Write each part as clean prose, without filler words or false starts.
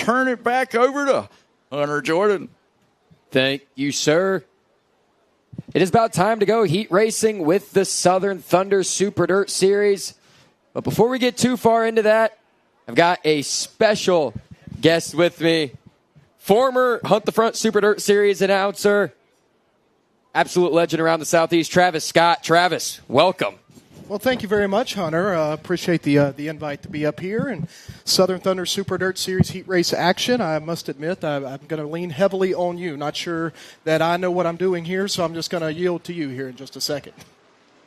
turn it back over to Hunter Jordan. Thank you, sir. It is about time to go heat racing with the Southern Thunder Super Dirt Series. But before we get too far into that, I've got a special guest with me. Former Hunt the Front Super Dirt Series announcer, absolute legend around the Southeast, Travis Scott. Travis, welcome. Well, thank you very much, Hunter. Appreciate the invite to be up here and Southern Thunder Super Dirt Series heat race action. I must admit, I'm going to lean heavily on you. Not sure that I know what I'm doing here, so I'm just going to yield to you here in just a second.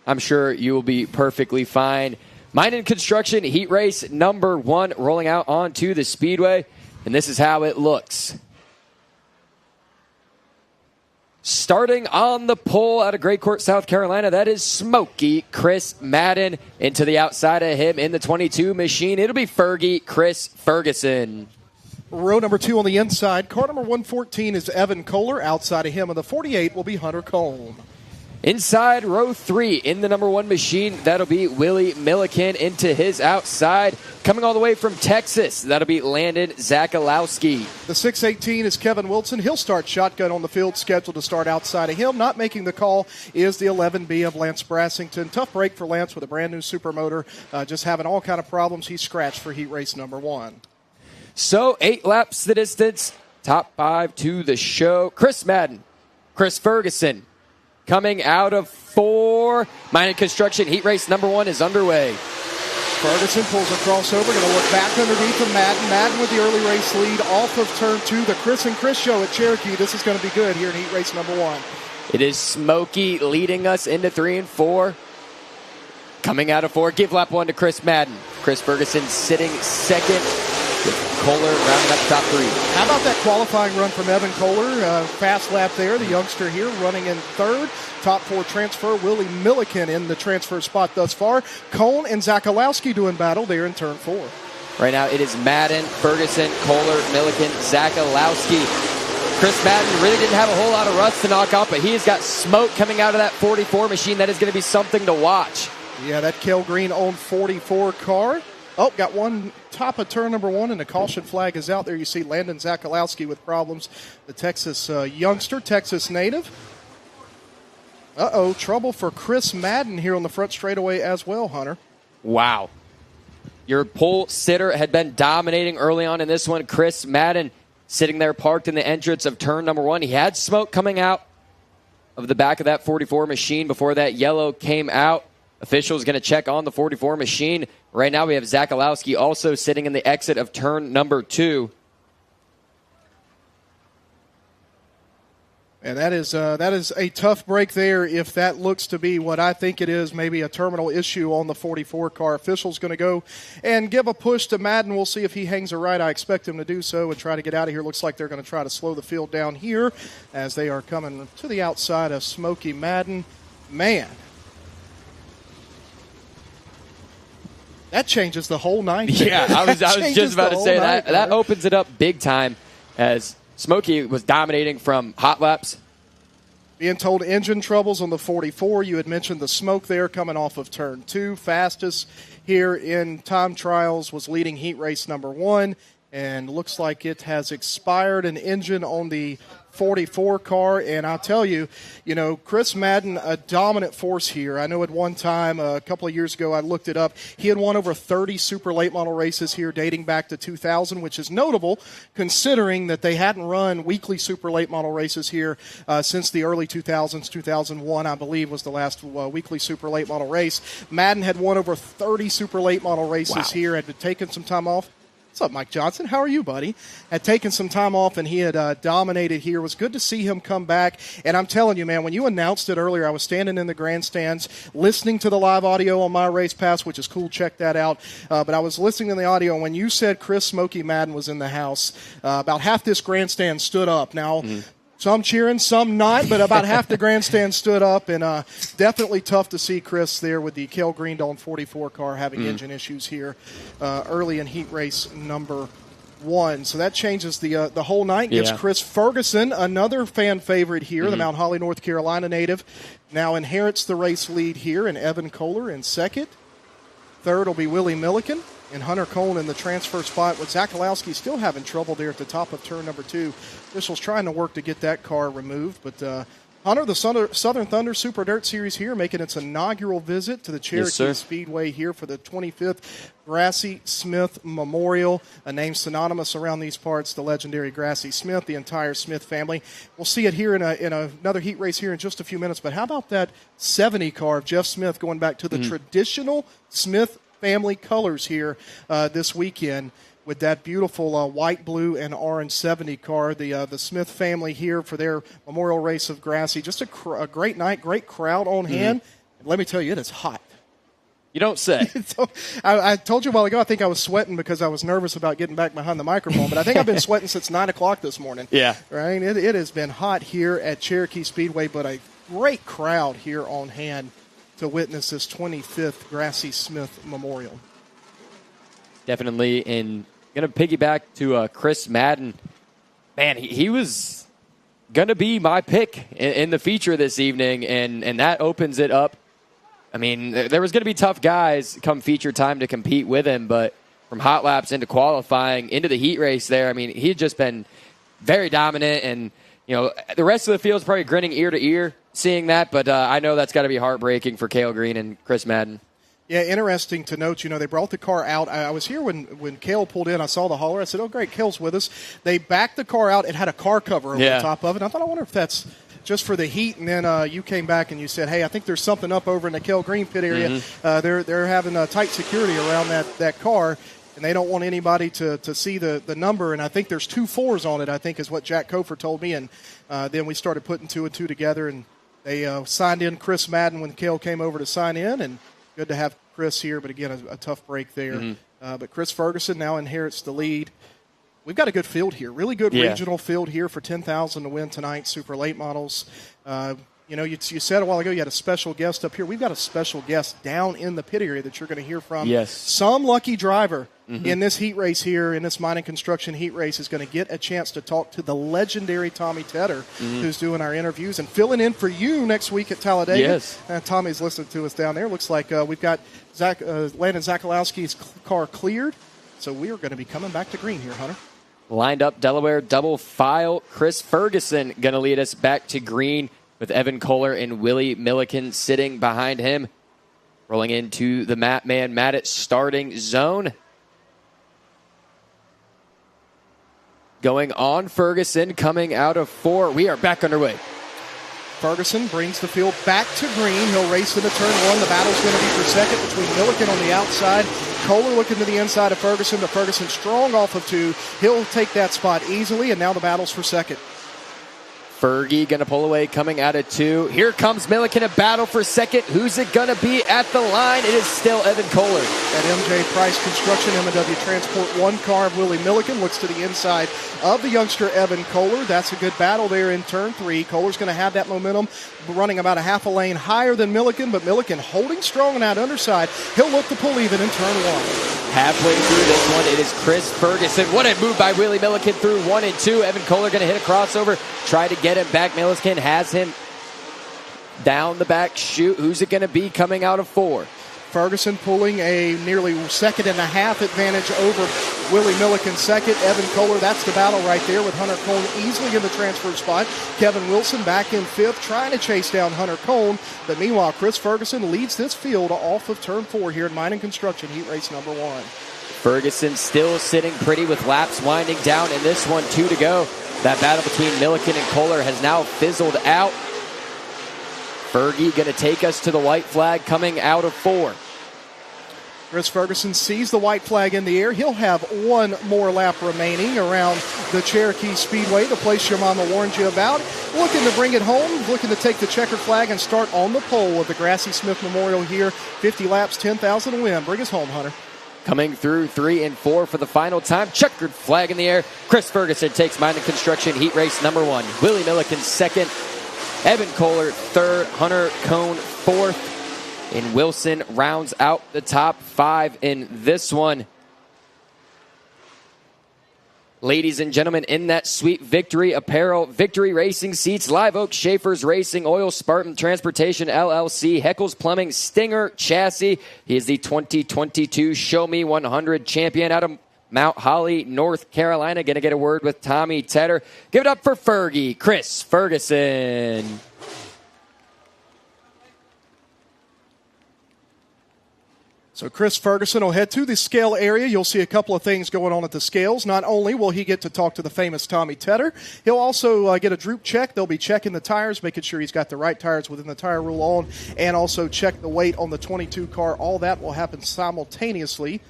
I'm sure you will be perfectly fine. Mine in Construction heat race number 1 rolling out onto the Speedway, and this is how it looks. Starting on the pole out of Great Court, South Carolina, that is Smokey Chris Madden. Into the outside of him in the 22 machine, it'll be Fergie Chris Ferguson. Row number 2 on the inside, car number 114 is Evan Kohler. Outside of him on the 48 will be Hunter Cone. Inside row 3 in the number 1 machine, that'll be Willie Milliken. Into his outside, coming all the way from Texas, that'll be Landon Zakalowski. The 618 is Kevin Wilson. He'll start shotgun on the field, scheduled to start outside of him. Not making the call is the 11B of Lance Brassington. Tough break for Lance with a brand new supermotor. Just having all kind of problems. He's scratched for heat race number 1. So 8 laps the distance, top 5 to the show. Chris Madden, Chris Ferguson. Coming out of 4. Mine in Construction heat race number 1 is underway. Ferguson pulls a crossover, going to look back underneath of Madden. Madden with the early race lead off of turn 2. The Chris and Chris show at Cherokee. This is going to be good here in heat race number 1. It is Smokey leading us into 3 and 4. Coming out of 4, give lap 1 to Chris Madden. Chris Ferguson sitting second with Kohler rounding up the top 3. How about that qualifying run from Evan Kohler? Fast lap there, the youngster here running in 3rd. Top 4 transfer, Willie Milliken in the transfer spot thus far. Cone and Zakalowski doing battle there in turn 4. Right now it is Madden, Ferguson, Kohler, Milliken, Zakalowski. Chris Madden really didn't have a whole lot of rust to knock off, but he has got smoke coming out of that 44 machine. That is going to be something to watch. Yeah, that Kel Green owned 44 car. Oh, got one top of turn number 1, and the caution flag is out there. You see Landon Zakalowski with problems. The Texas youngster, Texas native. Trouble for Chris Madden here on the front straightaway as well, Hunter. Wow. Your pole sitter had been dominating early on in this one. Chris Madden sitting there parked in the entrance of turn number 1. He had smoke coming out of the back of that 44 machine before that yellow came out. Officials going to check on the 44 machine. Right now we have Zakalowski also sitting in the exit of turn number 2. And that is a tough break there if that looks to be what I think it is, maybe a terminal issue on the 44 car. Official's going to go and give a push to Madden. We'll see if he hangs a right. I expect him to do so and try to get out of here. Looks like they're going to try to slow the field down here as they are coming to the outside of Smokey Madden. Man. That changes the whole night. Yeah, I was just about to say that. That opens it up big time as Smokey was dominating from hot laps. Being told engine troubles on the 44. You had mentioned the smoke there coming off of turn 2. Fastest here in time trials was leading heat race number 1. And looks like it has expired an engine on the 44 car. And I'll tell you, Chris Madden, a dominant force here. I know at one time, a couple of years ago, I looked it up. He had won over 30 super late model races here dating back to 2000, which is notable considering that they hadn't run weekly super late model races here since the early 2000s. 2001, I believe, was the last weekly super late model race. Madden had won over 30 super late model races here, had taken some time off. What's up, Mike Johnson? How are you, buddy? Had taken some time off, and he had dominated here. It was good to see him come back. And I'm telling you, man, when you announced it earlier, I was standing in the grandstands listening to the live audio on My Race Pass, which is cool. Check that out. But I was listening to the audio, and when you said Chris Smokey Madden was in the house, about half this grandstand stood up. Now, some cheering, some not, but about half the grandstand stood up, and definitely tough to see Chris there with the Kel Greendon 44 car having engine issues here early in heat race number 1. So that changes the whole night. Gives Chris Ferguson, another fan favorite here, the Mount Holly, North Carolina native, now inherits the race lead here, and Evan Kohler in second. Third will be Willie Milliken. and Hunter Cone in the transfer spot, with Zakalowski still having trouble there at the top of turn number 2. Officials trying to work to get that car removed, but Hunter, the Southern Thunder Super Dirt Series here, making its inaugural visit to the Cherokee Speedway here for the 25th Grassy Smith Memorial, a name synonymous around these parts, the legendary Grassy Smith, the entire Smith family. We'll see it here in another heat race here in just a few minutes, but how about that 70 car of Jeff Smith going back to the traditional Smith family colors here this weekend, with that beautiful white, blue, and orange 70 car. The Smith family here for their memorial race of Grassy. Just a great night, great crowd on hand. And let me tell you, it is hot. You don't say. So, I told you a while ago, I think I was sweating because I was nervous about getting back behind the microphone, but I think I've been sweating since 9 o'clock this morning. Yeah. Right? It has been hot here at Cherokee Speedway, but a great crowd here on hand to witness this 25th Grassy Smith Memorial. Definitely. And going to piggyback to Chris Madden. Man, he was going to be my pick in the feature this evening, and that opens it up. I mean, there was going to be tough guys come feature time to compete with him, but from hot laps into qualifying into the heat race there, I mean, he had just been very dominant, and the rest of the field is probably grinning ear to ear seeing that, but I know that's got to be heartbreaking for Cale Green and Chris Madden. Yeah, interesting to note, they brought the car out. I was here when Cale pulled in. I saw the hauler. I said, oh, great, Cale's with us. They backed the car out. It had a car cover over the top of it. And I wonder if that's just for the heat. And then you came back and you said, hey, I think there's something up over in the Cale Green pit area. They're having tight security around that car, and they don't want anybody to see the number. And I think there's 2 4s on it, I think is what Jack Kofer told me. And then we started putting 2 and 2 together, and they signed in Chris Madden when Cale came over to sign in, and good to have Chris here, but again, a tough break there. But Chris Ferguson now inherits the lead. We've got a good field here, really good regional field here for $10,000 to win tonight, super late models. You said a while ago you had a special guest up here. We've got a special guest down in the pit area that you're going to hear from. Yes. Some lucky driver in this heat race here, in this mining construction heat race, is going to get a chance to talk to the legendary Tommy Tedder, who's doing our interviews and filling in for you next week at Talladega. Yes. Tommy's listening to us down there. Looks like we've got Landon Zakalowski's car cleared, so we are going to be coming back to green here, Hunter. Lined up Delaware double file. Chris Ferguson going to lead us back to green with Evan Kohler and Willie Milliken sitting behind him. Rolling into the Matt Mattit starting zone. Going on Ferguson, coming out of 4. We are back underway. Ferguson brings the field back to green. He'll race into turn 1. The battle's going to be for second between Milliken on the outside. Kohler looking to the inside of Ferguson, but Ferguson strong off of 2. He'll take that spot easily, and now the battle's for second. Fergie going to pull away, coming out of 2. Here comes Milliken, a battle for second. Who's it going to be at the line? It is still Evan Kohler. That MJ Price Construction M&W Transport 1 car of Willie Milliken looks to the inside of the youngster Evan Kohler. That's a good battle there in turn 3. Kohler's going to have that momentum, running about a half a lane higher than Milliken, but Milliken holding strong on that underside. He'll look to pull even in turn 1. Halfway through this one, it is Chris Ferguson. What a move by Willie Milliken through 1 and 2. Evan Kohler going to hit a crossover, try to get him back. Milliken has him down the back chute. Who's it going to be coming out of 4? Ferguson pulling a nearly 1.5 second advantage over Willie Milliken second. Evan Kohler, that's the battle right there with Hunter Cone easily in the transfer spot. Kevin Wilson back in 5th, trying to chase down Hunter Cone. But meanwhile, Chris Ferguson leads this field off of turn 4 here in mining construction heat race number 1. Ferguson still sitting pretty with laps winding down in this one, 2 to go. That battle between Milliken and Kohler has now fizzled out. Fergie going to take us to the white flag coming out of 4. Chris Ferguson sees the white flag in the air. He'll have 1 more lap remaining around the Cherokee Speedway, the place your mama warned you about. Looking to bring it home, looking to take the checkered flag and start on the pole of the Grassy Smith Memorial here. 50 laps, 10,000 to win. Bring us home, Hunter. Coming through 3 and 4 for the final time. Checkered flag in the air. Chris Ferguson takes mining construction heat race number 1. Willie Milliken second. Evan Kohler third. Hunter Cone fourth. And Wilson rounds out the top 5 in this one. Ladies and gentlemen, in that sweet Victory Apparel, Victory Racing Seats, Live Oak, Schaefer's Racing, Oil Spartan Transportation LLC, Heckles Plumbing, Stinger Chassis. He is the 2022 Show Me 100 champion out of Mount Holly, North Carolina. Going to get a word with Tommy Tedder. Give it up for Fergie, Chris Ferguson. So Chris Ferguson will head to the scale area. You'll see a couple of things going on at the scales. Not only will he get to talk to the famous Tommy Tedder, he'll also get a droop check. They'll be checking the tires, making sure he's got the right tires within the tire rule on, and also check the weight on the 22 car. All that will happen simultaneously.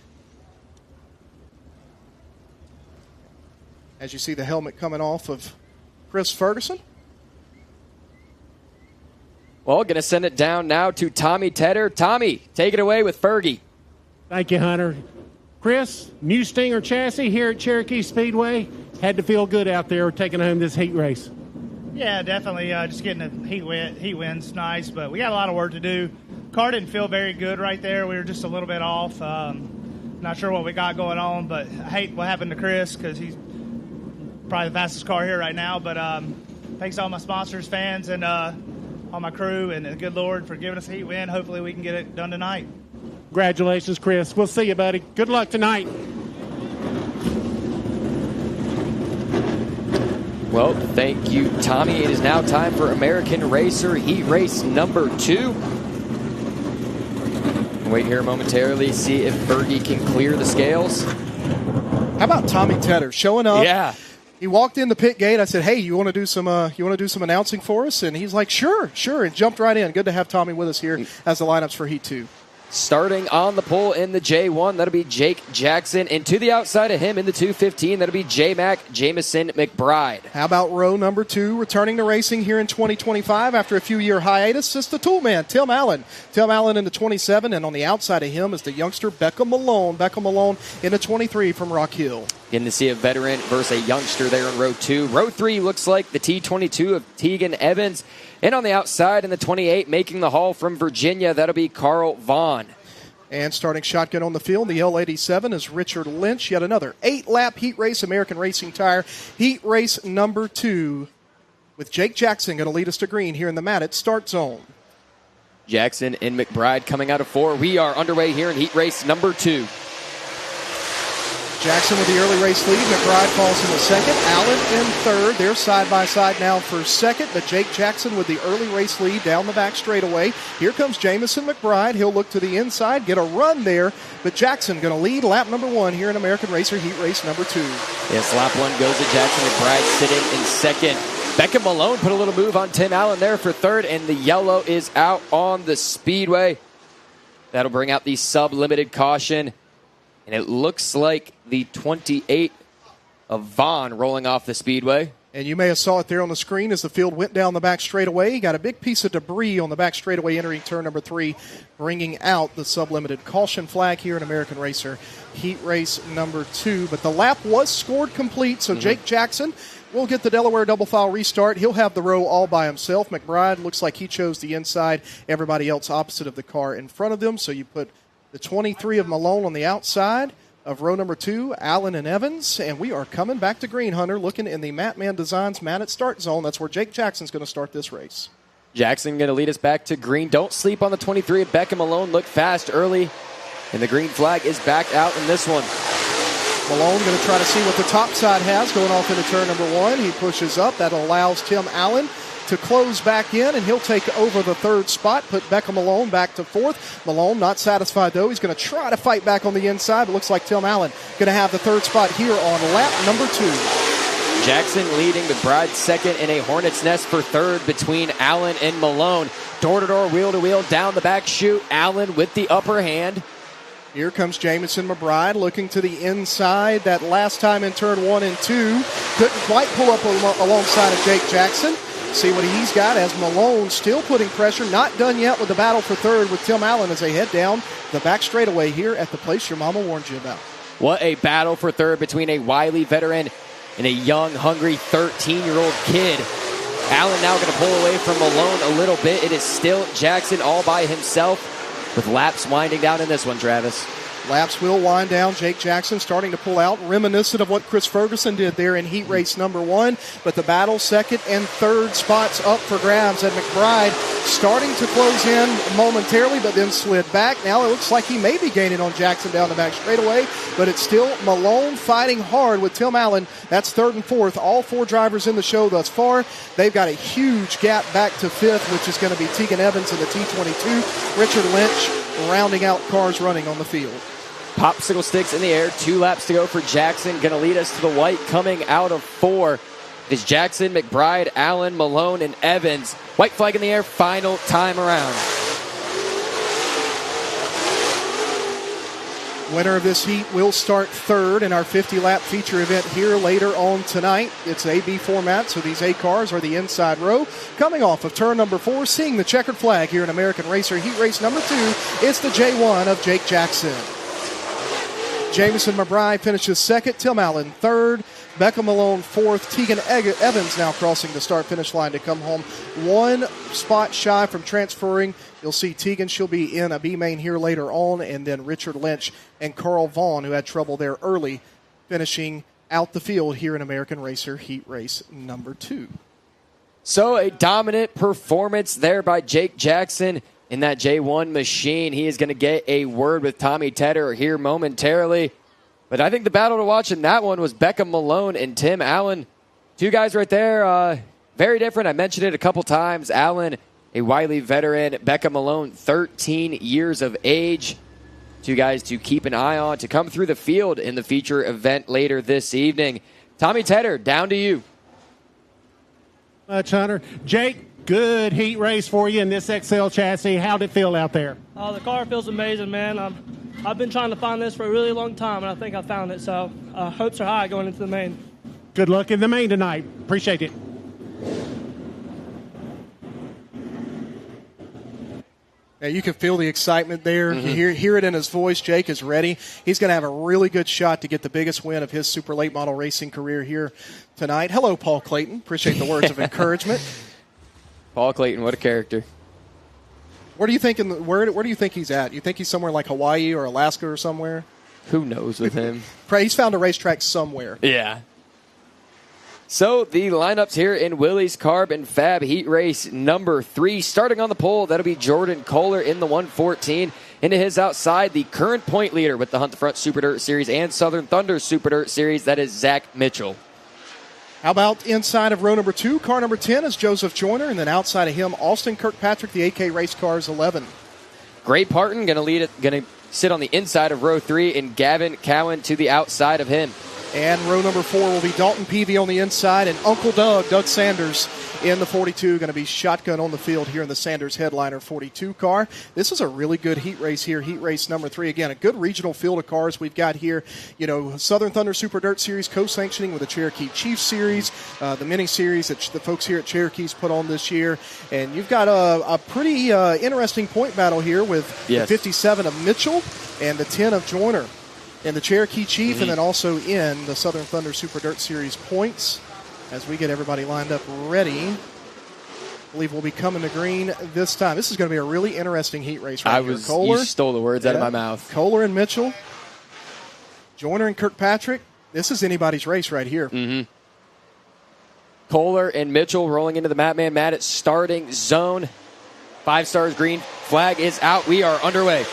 As you see the helmet coming off of Chris Ferguson. Well, going to send it down now to Tommy Tedder. Tommy, take it away with Fergie. Thank you, Hunter. Chris, new Stinger chassis here at Cherokee Speedway. Had to feel good out there taking home this heat race. Yeah, definitely. Just getting the heat wins, nice, but we got a lot of work to do. Car didn't feel very good right there. We were just a little bit off. Not sure what we got going on, but I hate what happened to Chris because he's probably the fastest car here right now. But thanks to all my sponsors, fans, and all my crew, and the good Lord for giving us a heat win. Hopefully we can get it done tonight. Congratulations, Chris. We'll see you, buddy. Good luck tonight. Well, thank you, Tommy. It is now time for American Racer Heat Race number 2. Wait here momentarily, see if Fergie can clear the scales. How about Tommy Tedder showing up? Yeah. He walked in the pit gate. I said, "Hey, you want to do some announcing for us?" And he's like, "Sure," and jumped right in. Good to have Tommy with us here as the lineups for Heat 2. Starting on the pole in the J1, that'll be Jake Jackson. And to the outside of him in the 215, that'll be J-Mac Jamison McBride. How about row number 2, returning to racing here in 2025 after a few-year hiatus? It's the toolman, Tim Allen. Tim Allen in the 27, and on the outside of him is the youngster Becca Malone. Becca Malone in the 23 from Rock Hill. Getting to see a veteran versus a youngster there in row 2. Row 3 looks like the T22 of Tegan Evans. And on the outside in the 28, making the haul from Virginia, that'll be Carl Vaughn. And starting shotgun on the field, the L87 is Richard Lynch. Yet another 8-lap heat race, American Racing Tire. Heat race number 2 with Jake Jackson going to lead us to green here in the Matted start zone. Jackson and McBride coming out of 4. We are underway here in heat race number 2. Jackson with the early race lead. McBride falls in the second. Allen in third. They're side by side now for second, but Jake Jackson with the early race lead down the back straightaway. Here comes Jamison McBride. He'll look to the inside, get a run there, but Jackson going to lead lap number 1 here in American Racer Heat Race number 2. Yes, lap 1 goes to Jackson. McBride sitting in second. Becca Malone put a little move on Tim Allen there for third, and the yellow is out on the speedway. That'll bring out the sub-limited caution. And it looks like the 28 of Vaughn rolling off the speedway. And you may have saw it there on the screen as the field went down the back straightaway. Got a big piece of debris on the back straightaway entering turn number 3, bringing out the sub-limited caution flag here in American Racer Heat Race number 2. But the lap was scored complete, so Jake Jackson will get the Delaware double file restart. He'll have the row all by himself. McBride looks like he chose the inside. Everybody else opposite of the car in front of them. So you put the 23 of Malone on the outside of row number 2, Allen and Evans. And we are coming back to green, Hunter, looking in the Mattman Designs Matted start zone. That's where Jake Jackson's going to start this race. Jackson going to lead us back to green. Don't sleep on the 23 of Becca Malone. Look fast early. And the green flag is back out in this one. Malone going to try to see what the top side has going off into turn number 1. He pushes up. That allows Tim Allen to close back in, and he'll take over the third spot, put Becca Malone back to 4th. Malone not satisfied, though. He's going to try to fight back on the inside, but looks like Tim Allen going to have the third spot here on lap number 2. Jackson leading, McBride second, in a hornet's nest for third between Allen and Malone. Door-to-door, wheel-to-wheel, down the back chute. Allen with the upper hand. Here comes Jamison McBride looking to the inside. That last time in turn 1 and 2, couldn't quite pull up alongside of Jake Jackson. See what he's got as Malone still putting pressure. Not done yet with the battle for third with Tim Allen as they head down the back straightaway here at the place your mama warned you about. What a battle for third between a wily veteran and a young, hungry 13-year-old kid. Allen now going to pull away from Malone a little bit. It is still Jackson all by himself with laps winding down in this one, Travis. Laps will wind down. Jake Jackson starting to pull out, reminiscent of what Chris Ferguson did there in heat race number 1. But the battle, second and third spots up for grabs. And McBride starting to close in momentarily, but then slid back. Now it looks like he may be gaining on Jackson down the back straightaway, but it's still Malone fighting hard with Tim Allen. That's third and fourth. All 4 drivers in the show thus far. They've got a huge gap back to fifth, which is going to be Tegan Evans in the T22. Richard Lynch rounding out cars running on the field. Popsicle sticks in the air. 2 laps to go for Jackson. Going to lead us to the white coming out of 4. Is Jackson, McBride, Allen, Malone, and Evans. White flag in the air, final time around. Winner of this heat will start third in our 50-lap feature event here later on tonight. It's AB format, so these A cars are the inside row. Coming off of turn number 4, seeing the checkered flag here in American Racer Heat Race number 2, it's the J1 of Jake Jackson. Jamison McBride finishes second, Tim Allen third, Becca Malone fourth, Tegan Evans now crossing the start-finish line to come home 1 spot shy from transferring. You'll see Tegan, she'll be in a B main here later on, and then Richard Lynch and Carl Vaughn, who had trouble there early, finishing out the field here in American Racer Heat Race number 2. So a dominant performance there by Jake Jackson in that J1 machine. He is going to get a word with Tommy Tedder here momentarily. But I think the battle to watch in that one was Becca Malone and Tim Allen. 2 guys right there, very different. I mentioned it a couple times. Allen, a wily veteran. Becca Malone, 13 years of age. 2 guys to keep an eye on to come through the field in the feature event later this evening. Tommy Tedder, down to you. Much, Hunter. Jake, good heat race for you in this XL chassis. How'd it feel out there? The car feels amazing, man. I've been trying to find this for a really long time, and I think I found it. So hopes are high going into the main. Good luck in the main tonight. Appreciate it. Yeah, you can feel the excitement there. You hear it in his voice. Jake is ready. He's going to have a really good shot to get the biggest win of his super late model racing career here tonight. Hello, Paul Clayton. Appreciate the words of encouragement. Paul Clayton, what a character. Where do you think where do you think he's at? You think he's somewhere like Hawaii or Alaska or somewhere? Who knows with him? He's found a racetrack somewhere. Yeah. So the lineups here in Willys Carb and Fab Heat Race number 3. Starting on the pole, that'll be Jordan Kohler in the 114. Into his outside, the current point leader with the Hunt the Front Super Dirt Series and Southern Thunder Super Dirt Series, that is Zach Mitchell. How about inside of row number 2? Car number 10 is Joseph Joyner, and then outside of him, Austin Kirkpatrick, the AK Race Cars 11. Gray Parton going to sit on the inside of row 3, and Gavin Cowan to the outside of him. And row number 4 will be Dalton Peavy on the inside, and Uncle Doug Sanders, in the 42, going to be shotgun on the field here in the Sanders Headliner 42 car. This is a really good heat race here, heat race number 3. Again, a good regional field of cars we've got here. You know, Southern Thunder Super Dirt Series co-sanctioning with the Cherokee Chief Series, the mini series that the folks here at Cherokee's put on this year. And you've got a pretty interesting point battle here with the 57 of Mitchell and the 10 of Joyner. And the Cherokee Chief, and then also in the Southern Thunder Super Dirt Series points as we get everybody lined up ready. I believe we'll be coming to green this time. This is going to be a really interesting heat race right here. Kohler, you stole the words out of my mouth. Kohler and Mitchell, Joyner and Kirkpatrick. This is anybody's race right here. Kohler and Mitchell rolling into the Matman Maddox starting zone. 5 stars green. Flag is out. We are underway.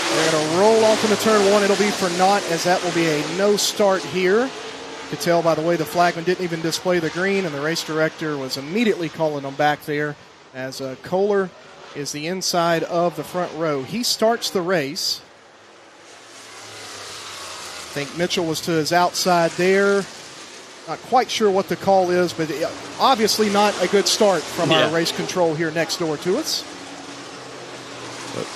They're going to roll off into turn 1. It'll be for naught, as that will be a no start here. You could tell by the way the flagman didn't even display the green, and the race director was immediately calling them back there as Kohler is the inside of the front row. He starts the race. I think Mitchell was to his outside there. Not quite sure what the call is, but obviously not a good start from our race control here next door to us.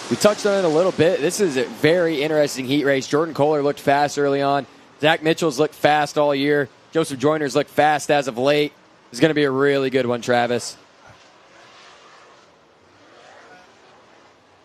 We touched on it a little bit. This is a very interesting heat race. Jordan Kohler looked fast early on. Zach Mitchell's looked fast all year. Joseph Joyner's looked fast as of late. It's going to be a really good one, Travis.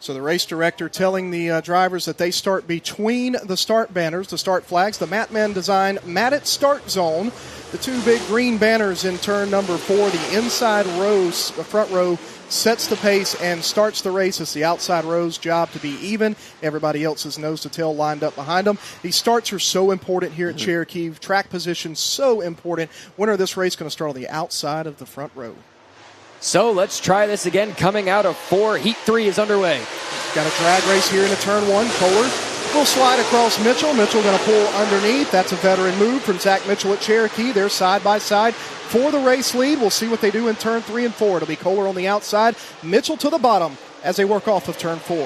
So the race director telling the drivers that they start between the start banners, the start flags, the Matman design matted start zone, the two big green banners in turn number 4. The inside rows, the front row, sets the pace and starts the race. It's the outside row's job to be even. Everybody else's nose to tail lined up behind them. These starts are so important here at Cherokee. Track position so important. Winner of this race going to start on the outside of the front row. So let's try this again. Coming out of 4, Heat 3 is underway. Got a drag race here into turn 1. Kohler will slide across Mitchell. Mitchell going to pull underneath. That's a veteran move from Zach Mitchell at Cherokee. They're side by side for the race lead. We'll see what they do in turn 3 and 4. It'll be Kohler on the outside, Mitchell to the bottom as they work off of turn 4.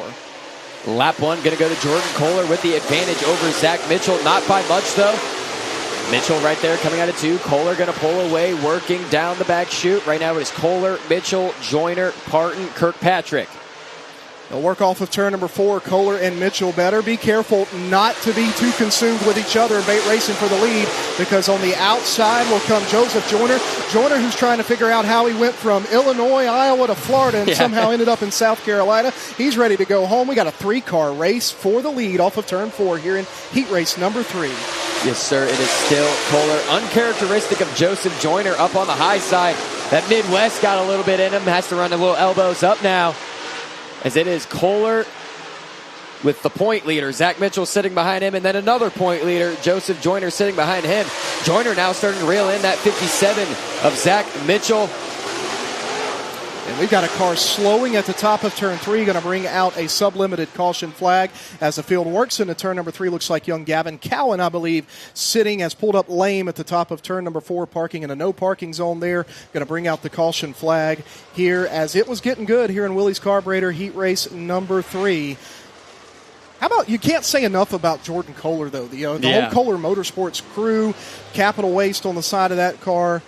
Lap 1 going to go to Jordan Kohler with the advantage over Zach Mitchell. Not by much, though. Mitchell right there coming out of 2. Kohler going to pull away, working down the back chute. Right now it is Kohler, Mitchell, Joyner, Parton, Kirkpatrick. They'll work off of turn number 4. Kohler and Mitchell better be careful not to be too consumed with each other and bait racing for the lead, because on the outside will come Joseph Joyner. Joyner, who's trying to figure out how he went from Illinois, Iowa to Florida and somehow ended up in South Carolina. He's ready to go home. We got a 3-car race for the lead off of turn 4 here in heat race number 3. Yes, sir. It is still Kohler. Uncharacteristic of Joseph Joyner up on the high side. That Midwest got a little bit in him. Has to run the little elbows up now. As it is Kohler with the point leader. Zach Mitchell sitting behind him, and then another point leader, Joseph Joyner, sitting behind him. Joyner now starting to reel in that 57 of Zach Mitchell. And we've got a car slowing at the top of turn 3, going to bring out a sublimited caution flag as the field works into turn number 3. Looks like young Gavin Cowan, I believe, sitting, has pulled up lame at the top of turn number 4, parking in a no parking zone there. Going to bring out the caution flag here as it was getting good here in Willys Carburetor heat race number 3. How about, you can't say enough about Jordan Kohler, though. The whole Kohler Motorsports crew, Capital Waste on the side of that car,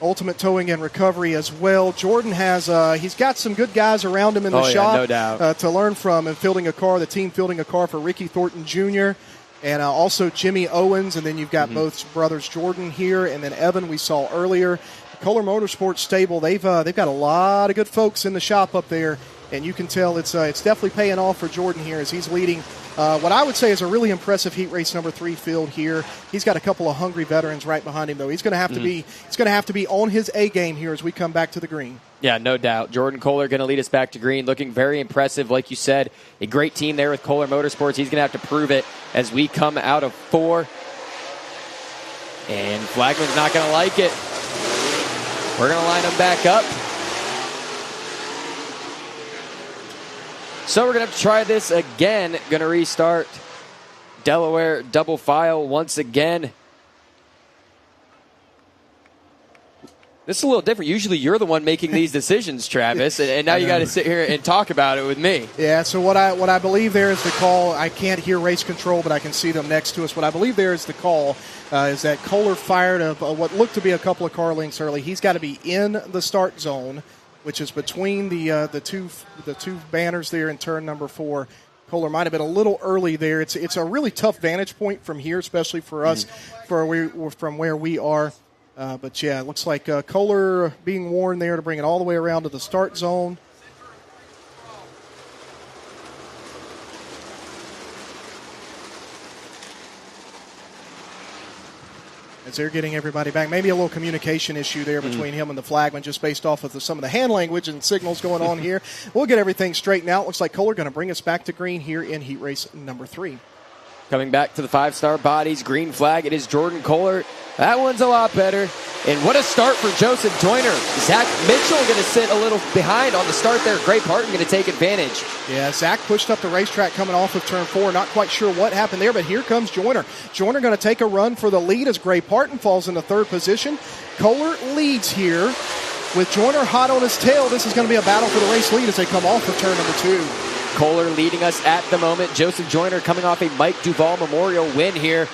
Ultimate Towing and Recovery as well. Jordan has he's got some good guys around him in the shop, no doubt. To learn from, and fielding a car, the team fielding a car for Ricky Thornton Jr. and also Jimmy Owens, and then you've got both brothers Jordan here, and then Evan we saw earlier. The Kohler Motorsports stable, they've got a lot of good folks in the shop up there, and you can tell it's definitely paying off for Jordan here as he's leading what I would say is a really impressive heat race number 3 field here. He's got a couple of hungry veterans right behind him, though. He's going to have to be on his A game here as we come back to the green. Yeah, no doubt. Jordan Kohler going to lead us back to green, looking very impressive. Like you said, a great team there with Kohler Motorsports. He's going to have to prove it as we come out of 4. And Flagman's not going to like it. We're going to line him back up. So we're going to have to try this again. Going to restart Delaware double file once again. This is a little different. Usually you're the one making these decisions, Travis, and now you got to sit here and talk about it with me. Yeah, so what I believe there is the call. I can't hear race control, but I can see them next to us. What I believe there is the call is that Kohler fired what looked to be a couple of car lengths early. He's got to be in the start zone, which is between the two banners there in turn number 4. Kohler might have been a little early there. It's a really tough vantage point from here, especially for us, from where we are. But yeah, it looks like Kohler being warned there to bring it all the way around to the start zone. As they're getting everybody back. Maybe a little communication issue there between him and the flagman, just based off of some of the hand language and signals going on here. We'll get everything straightened out. Looks like Kohler going to bring us back to green here in heat race number 3. Coming back to the 5-star bodies, green flag, it is Jordan Kohler. That one's a lot better. And what a start for Joseph Joyner. Zach Mitchell going to sit a little behind on the start there. Gray Parton going to take advantage. Yeah, Zach pushed up the racetrack coming off of turn 4. Not quite sure what happened there, but here comes Joyner. Joyner going to take a run for the lead as Gray Parton falls into 3rd position. Kohler leads here. With Joyner hot on his tail, this is going to be a battle for the race lead as they come off of turn number 2. Kohler leading us at the moment. Joseph Joyner coming off a Mike Duval Memorial win here.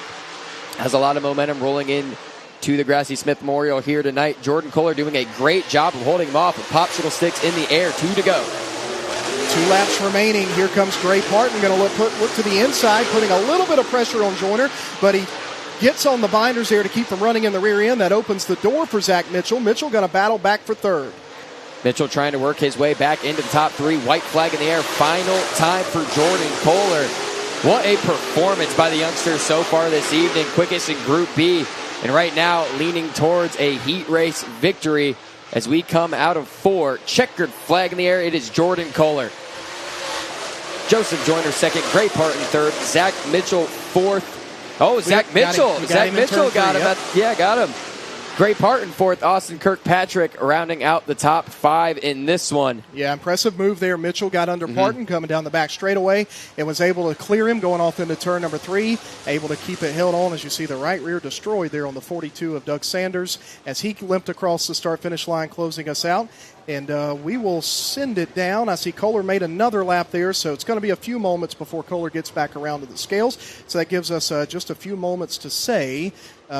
Has a lot of momentum rolling in to the Grassy Smith Memorial here tonight. Jordan Kohler doing a great job of holding him off with popsicle sticks in the air. 2 to go. 2 laps remaining. Here comes Gray Parton. Going to look to the inside, putting a little bit of pressure on Joyner, but he gets on the binders there to keep from running in the rear end. That opens the door for Zach Mitchell. Mitchell going to battle back for 3rd. Mitchell trying to work his way back into the top 3. White flag in the air. Final time for Jordan Kohler. What a performance by the youngsters so far this evening. Quickest in Group B. And right now leaning towards a heat race victory as we come out of 4. Checkered flag in the air. It is Jordan Kohler. Joseph Joyner second. Gray Parton third. Zach Mitchell fourth. Oh, Zach Mitchell. Zach Mitchell got him. Yeah, got him. Gray Parton fourth. Austin Kirkpatrick rounding out the top 5 in this one. Yeah, impressive move there. Mitchell got under Parton coming down the back straightaway and was able to clear him going off into turn number 3. Able to keep it held on as you see the right rear destroyed there on the 42 of Doug Sanders as he limped across the start-finish line, closing us out. And we will send it down. I see Kohler made another lap there, so it's going to be a few moments before Kohler gets back around to the scales. So that gives us just a few moments to say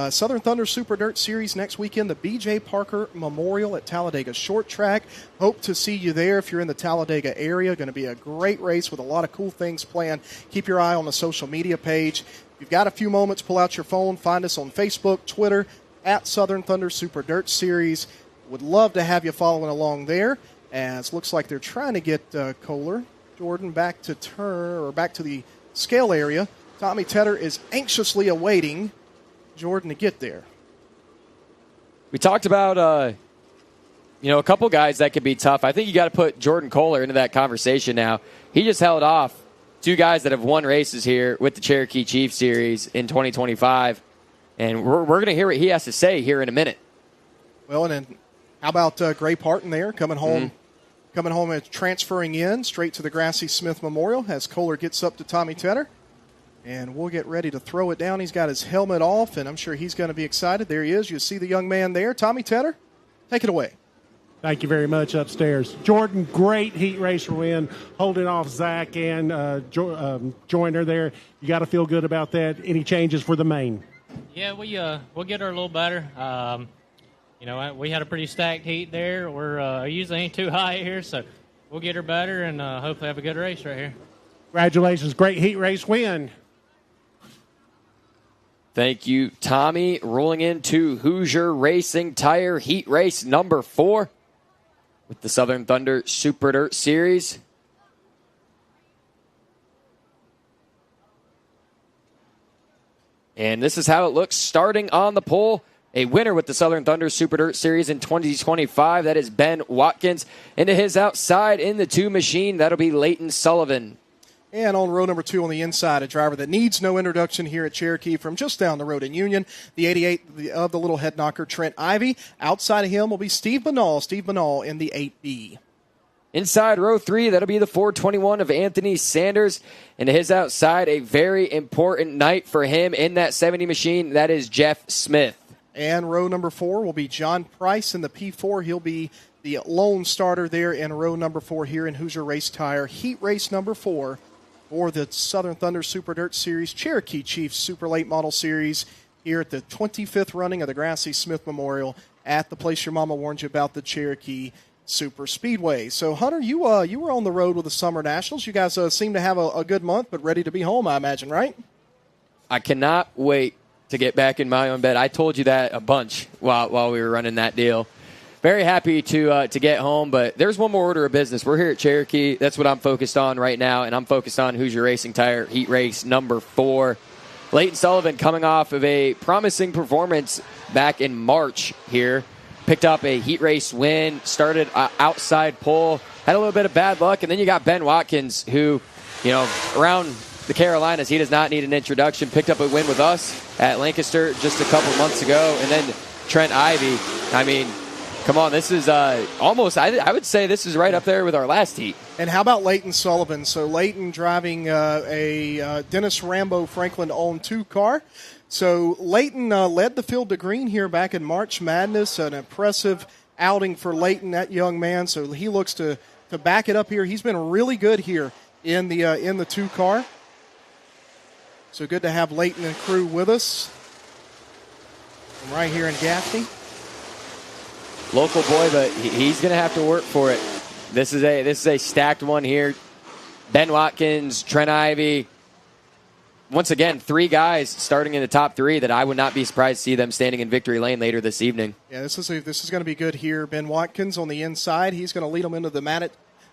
Southern Thunder Super Dirt Series next weekend, the B.J. Parker Memorial at Talladega Short Track. Hope to see you there if you're in the Talladega area. Going to be a great race with a lot of cool things planned. Keep your eye on the social media page. If you've got a few moments, pull out your phone. Find us on Facebook, Twitter, at Southern Thunder Super Dirt Series. Would love to have you following along there, as looks like they're trying to get Kohler, Jordan, back to the scale area. Tommy Tedder is anxiously awaiting Jordan to get there. We talked about, a couple guys that could be tough. I think you got to put Jordan Kohler into that conversation now. He just held off 2 guys that have won races here with the Cherokee Chief Series in 2025, and we're going to hear what he has to say here in a minute. Well, and then how about Gray Parton there coming home and transferring in straight to the Grassy Smith Memorial as Kohler gets up to Tommy Tedder. And we'll get ready to throw it down. He's got his helmet off, and I'm sure he's going to be excited. There he is. You see the young man there. Tommy Tedder, take it away. Thank you very much upstairs. Jordan, great heat racer win, holding off Zach and Joyner there. You got to feel good about that. Any changes for the main? Yeah, we'll get her a little better. We had a pretty stacked heat there. We're usually ain't too high here, so we'll get her better and hopefully have a good race right here. Congratulations. Great heat race win. Thank you, Tommy. Rolling into Hoosier Racing Tire Heat Race number 4 with the Southern Thunder Super Dirt Series. And this is how it looks starting on the pole. A winner with the Southern Thunder Super Dirt Series in 2025. That is Ben Watkins. Into his outside in the 2 machine. That'll be Leighton Sullivan. And on row number 2 on the inside, a driver that needs no introduction here at Cherokee from just down the road in Union, the 88 of the little head knocker, Trent Ivey. Outside of him will be Steve Banal. Steve Banal in the 8B. Inside row 3, that'll be the 421 of Anthony Sanders. And to his outside, a very important night for him in that 70 machine. That is Jeff Smith. And row number 4 will be John Price in the P4. He'll be the lone starter there in row number 4 here in Hoosier Race Tire. Heat race number 4 for the Southern Thunder Super Dirt Series, Cherokee Chiefs Super Late Model Series here at the 25th running of the Grassy Smith Memorial at the place your mama warned you about, the Cherokee Super Speedway. So, Hunter, you were on the road with the Summer Nationals. You guys seem to have a good month, but ready to be home, I imagine, right? I cannot wait to get back in my own bed. I told you that a bunch while we were running that deal. Very happy to get home, but there's one more order of business. We're here at Cherokee. That's what I'm focused on right now, and I'm focused on Hoosier Racing Tire Heat Race number 4. Leighton Sullivan coming off of a promising performance back in March here. Picked up a heat race win, started outside pole, had a little bit of bad luck, and then you got Ben Watkins, who, around the Carolinas, he does not need an introduction. Picked up a win with us at Lancaster just a couple months ago, and then Trent Ivey. I mean, come on, this is almost, I would say this is right up there with our last heat. And how about Leighton Sullivan? So Leighton driving a Dennis Rambo Franklin-owned 2 car. So Leighton led the field to green here back in March Madness. An impressive outing for Leighton, that young man. So he looks to back it up here. He's been really good here in the 2 car. So good to have Leighton and crew with us. From right here in Gaffney. Local boy, but he's going to have to work for it. This is a stacked one here. Ben Watkins, Trent Ivey, once again, 3 guys starting in the top 3 that I would not be surprised to see them standing in victory lane later this evening. Yeah, this is going to be good here. Ben Watkins on the inside. He's going to lead them into the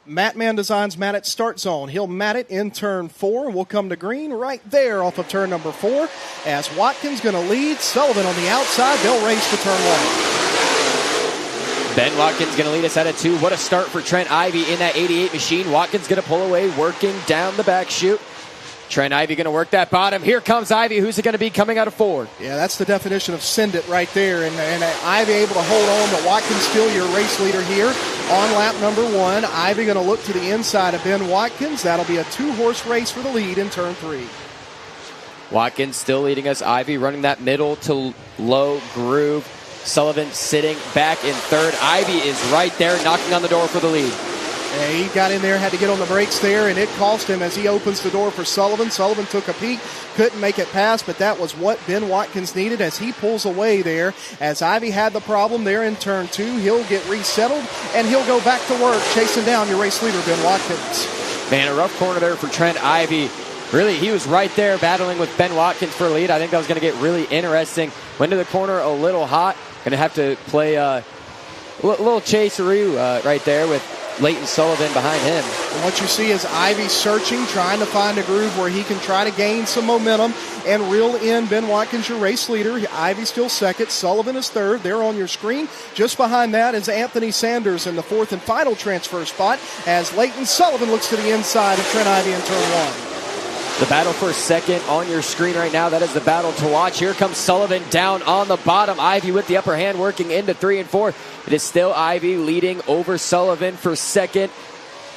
Matman Designs mat it start zone. He'll mat it in turn 4. We'll come to green right there off of turn number 4. As Watkins going to lead, Sullivan on the outside. They'll race to turn 1. Ben Watkins going to lead us out of 2. What a start for Trent Ivy in that 88 machine. Watkins going to pull away, working down the back chute. Trent Ivy going to work that bottom. Here comes Ivy. Who's it going to be coming out of 4? Yeah, that's the definition of send it right there. And Ivy able to hold on, but Watkins still your race leader here on lap number 1. Ivy going to look to the inside of Ben Watkins. That'll be a 2-horse race for the lead in turn 3. Watkins still leading us. Ivy running that middle to low groove. Sullivan sitting back in 3rd. Ivy is right there knocking on the door for the lead. Yeah, he got in there, had to get on the brakes there, and it cost him as he opens the door for Sullivan. Sullivan took a peek, couldn't make it past, but that was what Ben Watkins needed as he pulls away there. As Ivy had the problem there in turn 2, he'll get resettled, and he'll go back to work, chasing down your race leader, Ben Watkins. Man, a rough corner there for Trent Ivy. Really, he was right there battling with Ben Watkins for a lead. I think that was going to get really interesting. Went to the corner a little hot. Going to have to play a little chaseroo right there with Leighton Sullivan behind him. And what you see is Ivy searching, trying to find a groove where he can try to gain some momentum and reel in Ben Watkins, your race leader. Ivy still 2nd. Sullivan is 3rd. They're on your screen. Just behind that is Anthony Sanders in the 4th and final transfer spot as Leighton Sullivan looks to the inside of Trent Ivy in turn 1. The battle for 2nd on your screen right now. That is the battle to watch. Here comes Sullivan down on the bottom. Ivy with the upper hand working into 3 and 4. It is still Ivy leading over Sullivan for 2nd.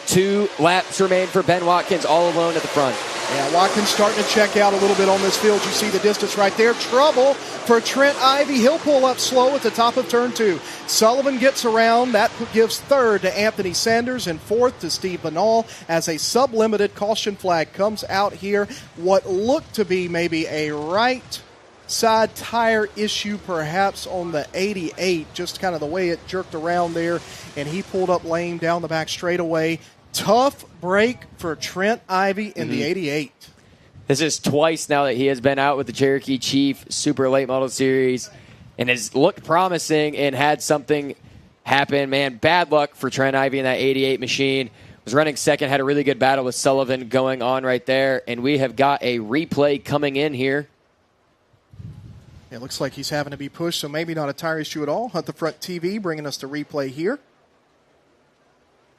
2 laps remain for Ben Watkins all alone at the front. Yeah, Watkins starting to check out a little bit on this field. You see the distance right there. Trouble for Trent Ivy. He'll pull up slow at the top of turn 2. Sullivan gets around. That gives 3rd to Anthony Sanders and 4th to Steve Banal as a sub-limited caution flag comes out here. What looked to be maybe a right side tire issue perhaps on the 88, just kind of the way it jerked around there, and he pulled up lame down the back straightaway. Tough break for Trent Ivy in the 88. This is twice now that he has been out with the Cherokee Chief Super Late Model Series and has looked promising and had something happen. Man, bad luck for Trent Ivy in that 88 machine. Was running 2nd, had a really good battle with Sullivan going on right there, and we have got a replay coming in here. It looks like he's having to be pushed, so maybe not a tire issue at all. Hunt the front TV bringing us the replay here.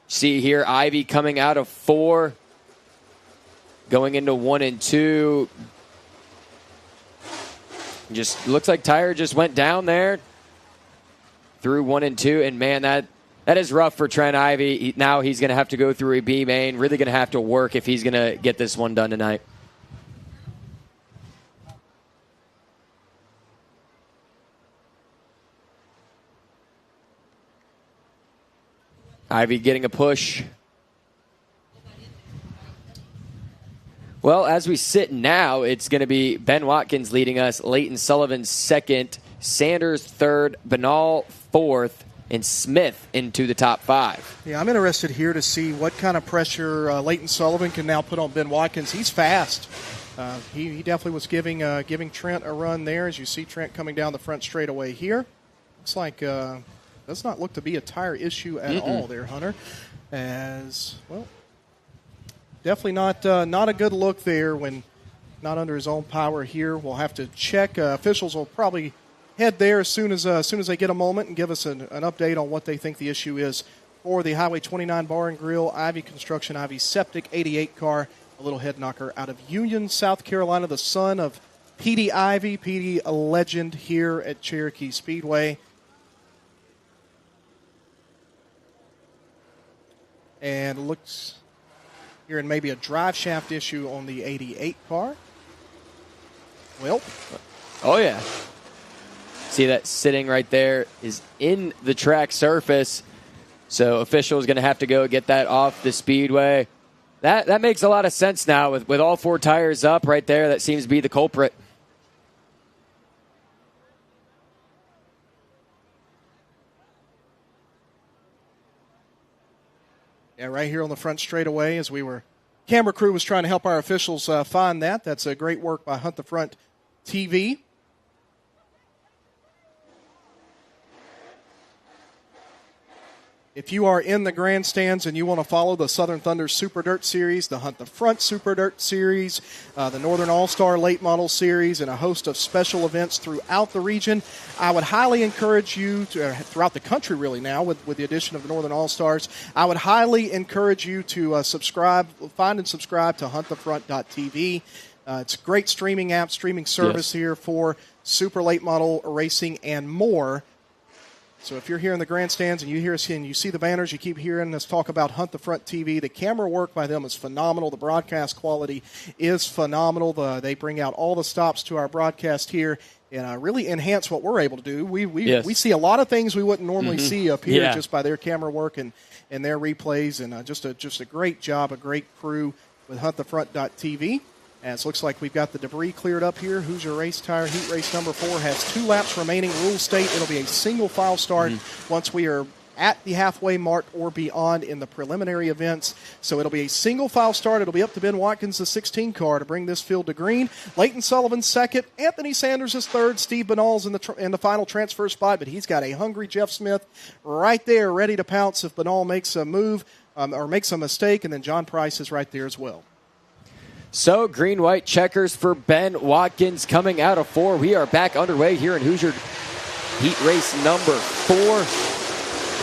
See here, Ivy coming out of 4, going into 1 and 2. Just looks like tire just went down there through 1 and 2, and man, that is rough for Trent Ivy. Now he's going to have to go through a B main. Really going to have to work if he's going to get this one done tonight. Ivy getting a push. Well, as we sit now, it's going to be Ben Watkins leading us, Leighton Sullivan 2nd, Sanders 3rd, Banal 4th, and Smith into the top 5. Yeah, I'm interested here to see what kind of pressure Leighton Sullivan can now put on Ben Watkins. He's fast. He definitely was giving Trent a run there. As you see Trent coming down the front straightaway here. Looks like does not look to be a tire issue at all there, Hunter. As well, definitely not a good look there when not under his own power here. We'll have to check. Officials will probably head there as soon as they get a moment and give us an update on what they think the issue is for the Highway 29 Bar and Grill Ivy Construction Ivy Septic 88 car, a little head knocker out of Union, South Carolina, the son of Petey Ivy, Petey a legend here at Cherokee Speedway. And looks here and maybe a drive shaft issue on the 88 car. Well, oh yeah. See that sitting right there is in the track surface. So official is going to have to go get that off the speedway. That makes a lot of sense now with all 4 tires up right there. That seems to be the culprit. Yeah, right here on the front straightaway as we were Camera crew was trying to help our officials find that. That's a great work by Hunt the Front TV. If you are in the grandstands and you want to follow the Southern Thunder Super Dirt Series, the Hunt the Front Super Dirt Series, the Northern All-Star Late Model Series, and a host of special events throughout the region, I would highly encourage you to, throughout the country really now with the addition of the Northern All-Stars, I would highly encourage you to find and subscribe to huntthefront.tv. It's a great streaming app, streaming service here for super late model racing and more. So if you're here in the grandstands and you hear us and you see the banners, you keep hearing us talk about Hunt the Front TV. The camera work by them is phenomenal. The broadcast quality is phenomenal. They bring out all the stops to our broadcast here and really enhance what we're able to do. We see a lot of things we wouldn't normally see up here just by their camera work and their replays. And just a great job, a great crew with huntthefront.tv. As looks like we've got the debris cleared up here. Hoosier Race Tire Heat Race number 4 has 2 laps remaining. Rules state it'll be a single file start once we are at the halfway mark or beyond in the preliminary events. So it'll be a single file start. It'll be up to Ben Watkins, the 16 car, to bring this field to green. Leighton Sullivan second. Anthony Sanders is third. Steve Banal's in the final transfer spot, but he's got a hungry Jeff Smith right there ready to pounce if Banal makes a move or makes a mistake, and then John Price is right there as well. So, green-white checkers for Ben Watkins coming out of 4. We are back underway here in Hoosier Heat Race number 4.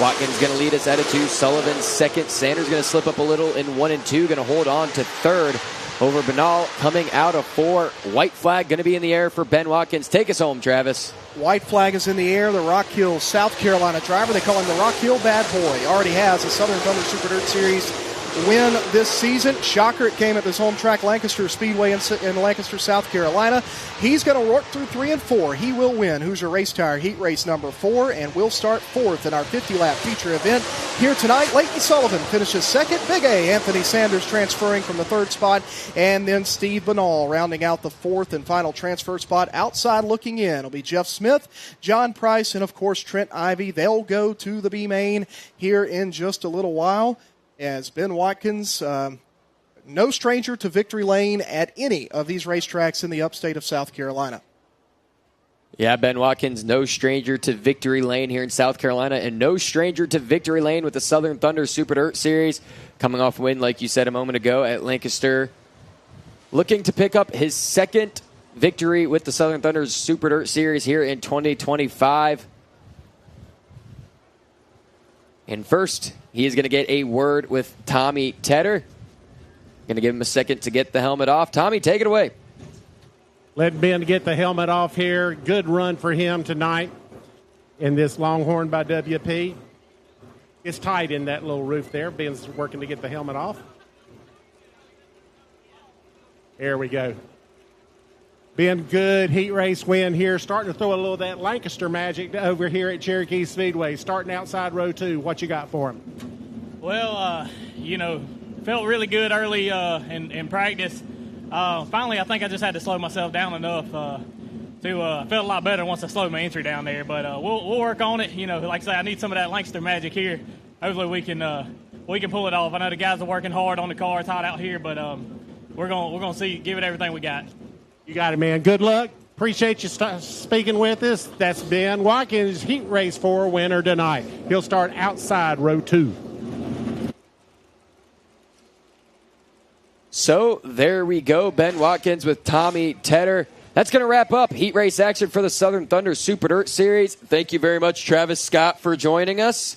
Watkins going to lead us out of 2. Sullivan second. Sanders going to slip up a little in 1 and 2. Going to hold on to third over Banal coming out of 4. White flag going to be in the air for Ben Watkins. Take us home, Travis. White flag is in the air. The Rock Hill, South Carolina driver. They call him the Rock Hill Bad Boy. Already has a Southern Thunder Super Dirt Series win this season. Shocker, it came at this home track Lancaster Speedway in Lancaster, South Carolina. He's going to work through 3 and 4. He will win Hoosier Race Tire Heat Race number 4 and will start 4th in our 50-lap feature event here tonight. Leighton Sullivan finishes 2nd. Big A, Anthony Sanders transferring from the 3rd spot, and then Steve Banal rounding out the 4th and final transfer spot. Outside looking in, it'll be Jeff Smith, John Price, and of course Trent Ivey. They'll go to the B main here in just a little while. As Ben Watkins, no stranger to victory lane at any of these racetracks in the upstate of South Carolina. Yeah, Ben Watkins, no stranger to victory lane here in South Carolina, and no stranger to victory lane with the Southern Thunder Super Dirt Series. Coming off a win, like you said a moment ago, at Lancaster. Looking to pick up his 2nd victory with the Southern Thunder's Super Dirt Series here in 2025. And first, he is going to get a word with Tommy Tedder. Going to give him a second to get the helmet off. Tommy, take it away. Let Ben get the helmet off here. Good run for him tonight in this Longhorn by WP. It's tight in that little roof there. Ben's working to get the helmet off. There we go. Ben, good heat race win here. Starting to throw a little of that Lancaster magic over here at Cherokee Speedway. Starting outside row 2. What you got for him? Well, felt really good early in practice. Finally, I think I just had to slow myself down enough to feel a lot better once I slowed my entry down there. But we'll work on it. Like I say, I need some of that Lancaster magic here. Hopefully we can pull it off. I know the guys are working hard on the car. It's hot out here, but we're gonna see, give it everything we got. You got it, man. Good luck. Appreciate you speaking with us. That's Ben Watkins, Heat Race 4 winner tonight. He'll start outside row 2. So there we go. Ben Watkins with Tommy Tedder. That's going to wrap up heat race action for the Southern Thunder Super Dirt Series. Thank you very much, Travis Scott, for joining us.